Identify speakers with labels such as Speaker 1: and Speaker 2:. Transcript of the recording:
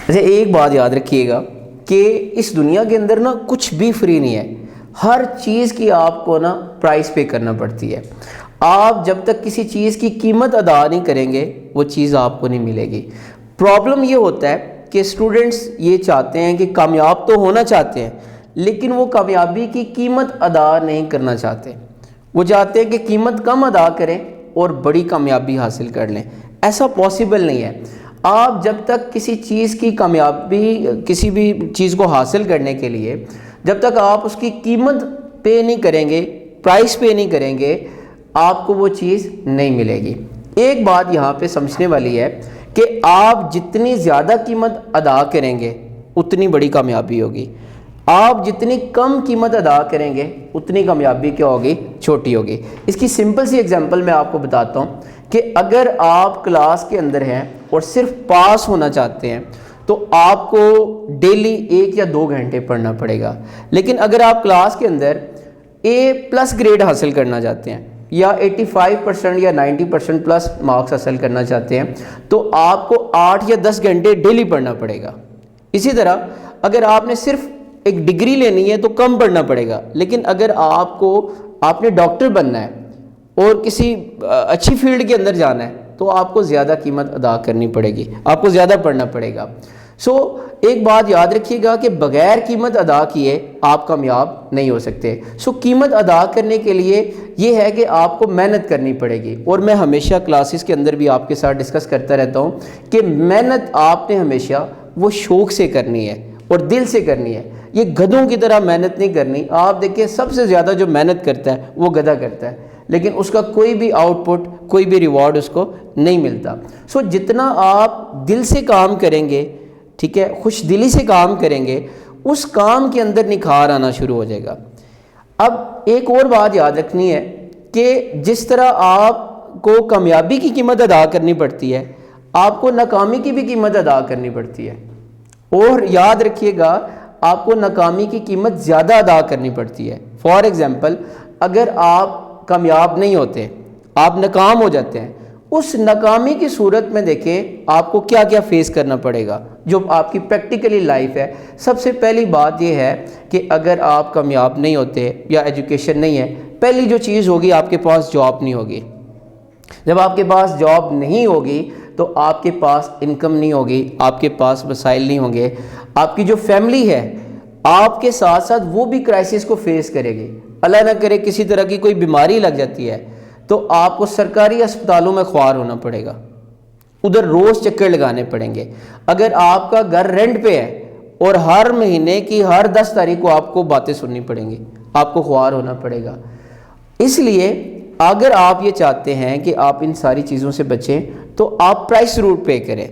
Speaker 1: اچھا ایک بات یاد رکھیے گا کہ اس دنیا کے اندر نا کچھ بھی فری نہیں ہے، ہر چیز کی آپ کو نا پرائس پے کرنا پڑتی ہے۔ آپ جب تک کسی چیز کی قیمت ادا نہیں کریں گے وہ چیز آپ کو نہیں ملے گی۔ پرابلم یہ ہوتا ہے کہ اسٹوڈنٹس یہ چاہتے ہیں کہ کامیاب تو ہونا چاہتے ہیں لیکن وہ کامیابی کی قیمت ادا نہیں کرنا چاہتے، وہ چاہتے ہیں کہ قیمت کم ادا کریں اور بڑی کامیابی حاصل کر لیں۔ ایسا پاسبل نہیں ہے۔ آپ جب تک کسی چیز کی کامیابی، کسی بھی چیز کو حاصل کرنے کے لیے جب تک آپ اس کی قیمت پے نہیں کریں گے، پرائس پے نہیں کریں گے، آپ کو وہ چیز نہیں ملے گی۔ ایک بات یہاں پہ سمجھنے والی ہے کہ آپ جتنی زیادہ قیمت ادا کریں گے اتنی بڑی کامیابی ہوگی، آپ جتنی کم قیمت ادا کریں گے اتنی کامیابی کیا ہوگی؟ چھوٹی ہوگی۔ اس کی سمپل سی ایگزامپل میں آپ کو بتاتا ہوں کہ اگر آپ کلاس کے اندر ہیں اور صرف پاس ہونا چاہتے ہیں تو آپ کو ڈیلی 1 یا 2 گھنٹے پڑھنا پڑے گا، لیکن اگر آپ کلاس کے اندر A+ گریڈ حاصل کرنا چاہتے ہیں یا 85% یا 90% پلس مارکس حاصل کرنا چاہتے ہیں تو آپ کو 8 یا 10 گھنٹے ڈیلی پڑھنا پڑے گا۔ اسی طرح اگر آپ نے صرف ایک ڈگری لینی ہے تو کم پڑھنا پڑے گا، لیکن اگر آپ نے ڈاکٹر بننا ہے اور کسی اچھی فیلڈ کے اندر جانا ہے تو آپ کو زیادہ قیمت ادا کرنی پڑے گی، آپ کو زیادہ پڑھنا پڑے گا۔ ایک بات یاد رکھیے گا کہ بغیر قیمت ادا کیے آپ کامیاب نہیں ہو سکتے۔ قیمت ادا کرنے کے لیے یہ ہے کہ آپ کو محنت کرنی پڑے گی، اور میں ہمیشہ کلاسز کے اندر بھی آپ کے ساتھ ڈسکس کرتا رہتا ہوں کہ محنت آپ نے ہمیشہ وہ شوق سے کرنی ہے اور دل سے کرنی ہے، یہ گدھوں کی طرح محنت نہیں کرنی۔ آپ دیکھیں سب سے زیادہ جو محنت کرتا ہے وہ گدھا کرتا ہے، لیکن اس کا کوئی بھی آؤٹ پٹ، کوئی بھی ریوارڈ اس کو نہیں ملتا۔ جتنا آپ دل سے کام کریں گے، ٹھیک ہے، خوش دلی سے کام کریں گے، اس کام کے اندر نکھار آنا شروع ہو جائے گا۔ اب ایک اور بات یاد رکھنی ہے کہ جس طرح آپ کو کامیابی کی قیمت ادا کرنی پڑتی ہے، آپ کو ناکامی کی بھی قیمت ادا کرنی پڑتی ہے، اور یاد رکھیے گا آپ کو ناکامی کی قیمت زیادہ ادا کرنی پڑتی ہے۔ فار ایگزامپل اگر آپ کامیاب نہیں ہوتے، آپ ناکام ہو جاتے ہیں، اس ناکامی کی صورت میں دیکھیں آپ کو کیا کیا فیس کرنا پڑے گا جو آپ کی پریکٹیکلی لائف ہے۔ سب سے پہلی بات یہ ہے کہ اگر آپ کامیاب نہیں ہوتے یا ایجوکیشن نہیں ہے، پہلی جو چیز ہوگی آپ کے پاس جاب نہیں ہوگی۔ جب آپ کے پاس جاب نہیں ہوگی تو آپ کے پاس انکم نہیں ہوگی، آپ کے پاس وسائل نہیں ہوں گے، آپ کی جو فیملی ہے آپ کے ساتھ ساتھ وہ بھی کرائسس کو فیس کرے گی۔ اللہ نہ کرے کسی طرح کی کوئی بیماری لگ جاتی ہے تو آپ کو سرکاری اسپتالوں میں خوار ہونا پڑے گا، ادھر روز چکر لگانے پڑیں گے۔ اگر آپ کا گھر رینٹ پہ ہے اور ہر مہینے کی ہر 10 تاریخ کو آپ کو باتیں سننی پڑیں گی، آپ کو خوار ہونا پڑے گا۔ اس لیے اگر آپ یہ چاہتے ہیں کہ آپ ان ساری چیزوں سے بچیں تو آپ پرائس ضرور پے کریں۔